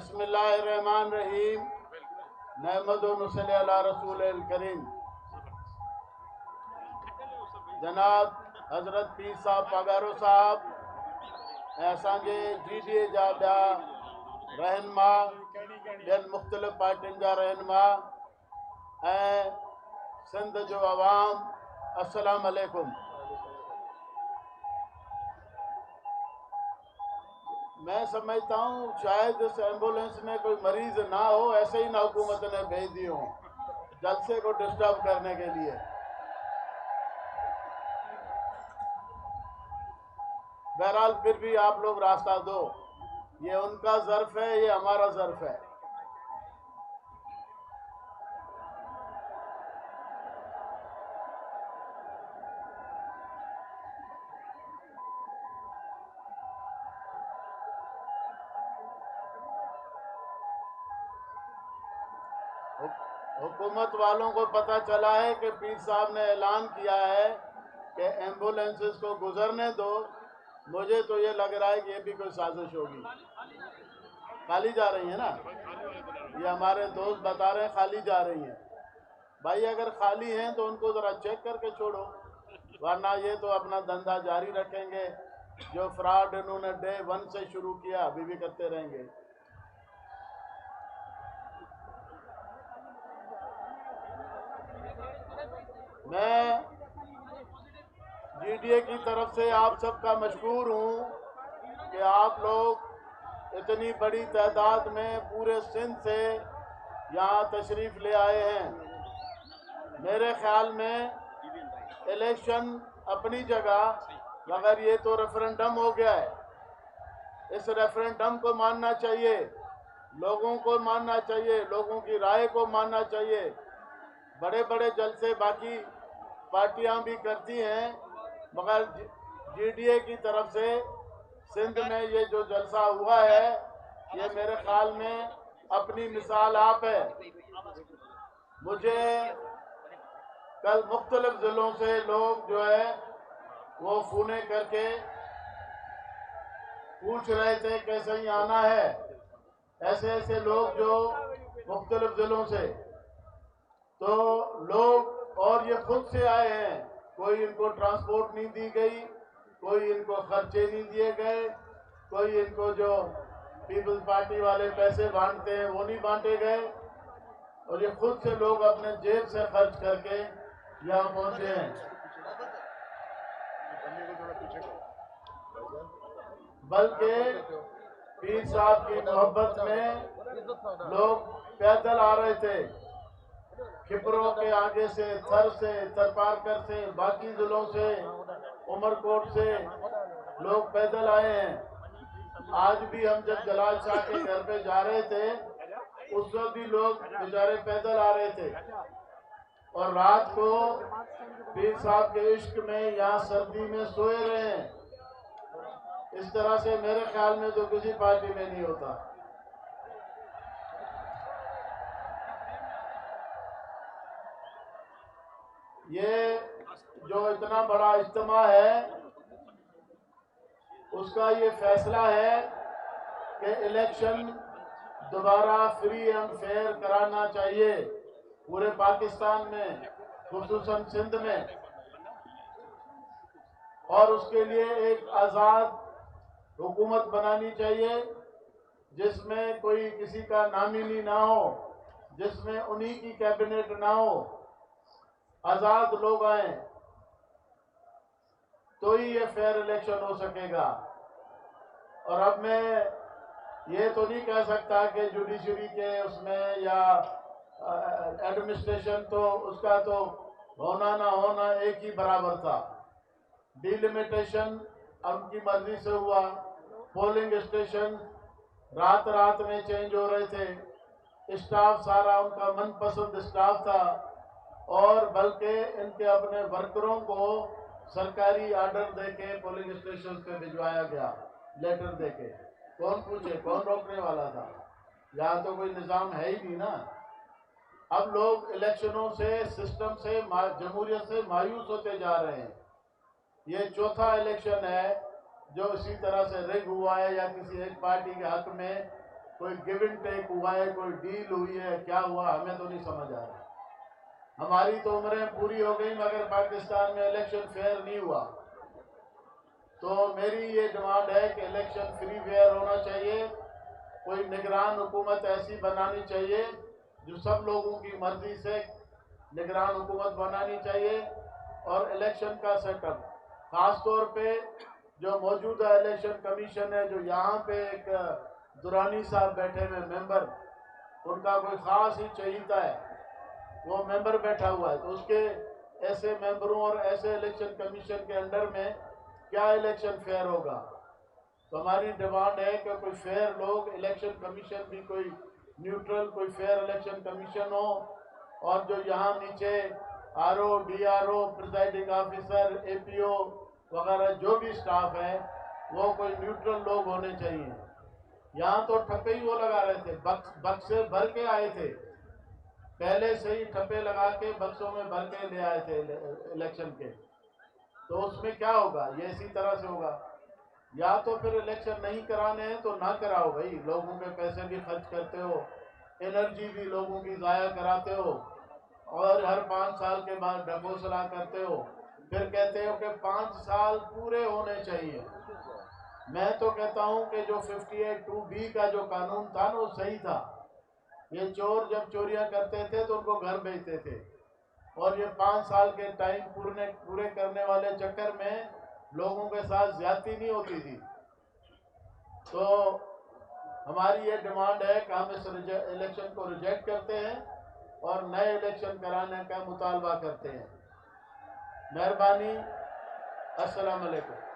बिस्मिल्लाहिर्रहमानिर्रहीम। नहमदु व नसल्ली अला रसूलिल करीम। जनाब हजरत पीर साहब पगारो साहब असांजे GDA जा ॿिया रहनुमा, ॿियनि मुख़्तलिफ़ पार्टियुनि जा रहनुमा ऐं सिंध जो अवाम, अस्सलाम वालेकुम। मैं समझता हूँ शायद इस एम्बुलेंस में कोई मरीज ना हो, ऐसे ही ना हुकूमत ने भेज दी हो जलसे को डिस्टर्ब करने के लिए। बहरहाल फिर भी आप लोग रास्ता दो, ये उनका ज़र्फ है, ये हमारा ज़र्फ है। हुकूमत वालों को पता चला है कि पीर साहब ने ऐलान किया है कि एम्बुलेंसेस को गुजरने दो। मुझे तो ये लग रहा है कि ये भी कोई साजिश होगी। खाली जा रही है ना, ये हमारे दोस्त बता रहे हैं खाली जा रही हैं। भाई अगर खाली हैं तो उनको ज़रा चेक करके छोड़ो, वरना ये तो अपना धंधा जारी रखेंगे। जो फ्रॉड इन्होंने डे 1 से शुरू किया अभी भी करते रहेंगे। मैं GDA की तरफ से आप सबका मशकूर हूँ कि आप लोग इतनी बड़ी तादाद में पूरे सिंध से यहाँ तशरीफ़ ले आए हैं। मेरे ख्याल में इलेक्शन अपनी जगह, मगर ये तो रेफरेंडम हो गया है। इस रेफरेंडम को मानना चाहिए, लोगों को मानना चाहिए, लोगों की राय को मानना चाहिए। बड़े बड़े जलसे बाकी पार्टियां भी करती हैं, मगर GDA की तरफ से सिंध में ये जो जलसा हुआ है, ये मेरे ख्याल में अपनी मिसाल आप है। मुझे कल मुख्तलिफ ज़िलों से लोग जो है वो फ़ोने करके पूछ रहे थे कैसे ही आना है। ऐसे ऐसे लोग जो मुख्तलिफ ज़िलों से, तो लोग और ये खुद से आए हैं। कोई इनको ट्रांसपोर्ट नहीं दी गई, कोई इनको खर्चे नहीं दिए गए, कोई इनको जो पीपल्स पार्टी वाले पैसे बांटते हैं वो नहीं बांटे गए, और ये खुद से लोग अपने जेब से खर्च करके यहाँ पहुंचे हैं। बल्कि पीर साहब की मोहब्बत में लोग पैदल आ रहे थे, खिपरों के आगे से, थर से, थरपारकर से, बाकी जिलों से, उमरकोट से लोग पैदल आए हैं। आज भी हम जब जलाल शाह के घर पे जा रहे थे, उस वक्त भी लोग बेचारे पैदल आ रहे थे, और रात को पीर साहब के इश्क में यहाँ सर्दी में सोए रहे हैं। इस तरह से मेरे ख्याल में तो किसी पार्टी में नहीं होता। ये जो इतना बड़ा इज्तिमा है, उसका ये फैसला है कि इलेक्शन दोबारा फ्री एंड फेयर कराना चाहिए पूरे पाकिस्तान में, खुसूसन सिंध में, और उसके लिए एक आज़ाद हुकूमत बनानी चाहिए जिसमें कोई किसी का नामिनी ना हो, जिसमें उन्हीं की कैबिनेट ना हो, आज़ाद लोग आए तो ही ये फेयर इलेक्शन हो सकेगा। और अब मैं ये तो नहीं कह सकता कि जुडिशरी के उसमें या एडमिनिस्ट्रेशन, तो उसका तो होना ना होना एक ही बराबर था। डिलिमिटेशन उनकी मर्जी से हुआ, पोलिंग स्टेशन रात रात में चेंज हो रहे थे, स्टाफ सारा उनका मनपसंद स्टाफ था, और बल्कि इनके अपने वर्करों को सरकारी आर्डर देके पोलिंग स्टेशन पे भिजवाया गया, लेटर देके। कौन पूछे, कौन रोकने वाला था? यहाँ तो कोई निज़ाम है ही नहीं ना। अब लोग इलेक्शनों से, सिस्टम से, जमहूरियत से मायूस होते जा रहे हैं। ये चौथा इलेक्शन है जो इसी तरह से रिग हुआ है या किसी एक पार्टी के हक में कोई गिव एंड टेक हुआ है, कोई डील हुई है, क्या हुआ हमें तो नहीं समझ आ रहा। हमारी तो उम्रें पूरी हो गई मगर पाकिस्तान में इलेक्शन फेयर नहीं हुआ। तो मेरी ये डिमांड है कि इलेक्शन फ्री फेयर होना चाहिए। कोई निगरान हुकूमत ऐसी बनानी चाहिए जो सब लोगों की मर्जी से निगरान हुकूमत बनानी चाहिए। और इलेक्शन का सेटअप खास तौर पे जो मौजूदा इलेक्शन कमीशन है, जो यहाँ पे एक दुरानी साहब बैठे हुए मेंबर, उनका कोई ख़ास ही चहीता है, वो मेंबर बैठा हुआ है, तो उसके ऐसे मेंबरों और ऐसे इलेक्शन कमीशन के अंडर में क्या इलेक्शन फेयर होगा। तो हमारी डिमांड है कि कोई फेयर लोग, इलेक्शन कमीशन भी कोई न्यूट्रल, कोई फेयर इलेक्शन कमीशन हो। और जो यहाँ नीचे RO, DRO, presiding officer, APO वगैरह जो भी स्टाफ है वो कोई न्यूट्रल लोग होने चाहिए। यहाँ तो ठप्पे ही वो लगा रहे थे, बक्से भर के आए थे, पहले से ही ठप्पे लगा के बक्सों में भर के ले आए थे इलेक्शन के। तो उसमें क्या होगा, ये इसी तरह से होगा। या तो फिर इलेक्शन नहीं कराने हैं तो ना कराओ भाई, लोगों के पैसे भी खर्च करते हो, एनर्जी भी लोगों की ज़ाया कराते हो, और हर 5 साल के बाद ढकोसला करते हो, फिर कहते हो कि 5 साल पूरे होने चाहिए। मैं तो कहता हूं कि जो 58(2)B का जो कानून था ना वो सही था। ये चोर जब चोरियां करते थे तो उनको घर भेजते थे, और ये 5 साल के टाइम पूरे करने वाले चक्कर में लोगों के साथ ज्यादती नहीं होती थी। तो हमारी ये डिमांड है कि हम इस इलेक्शन को रिजेक्ट करते हैं और नए इलेक्शन कराने का मुतालबा करते हैं। मेहरबानी। अस्सलाम वालेकुम।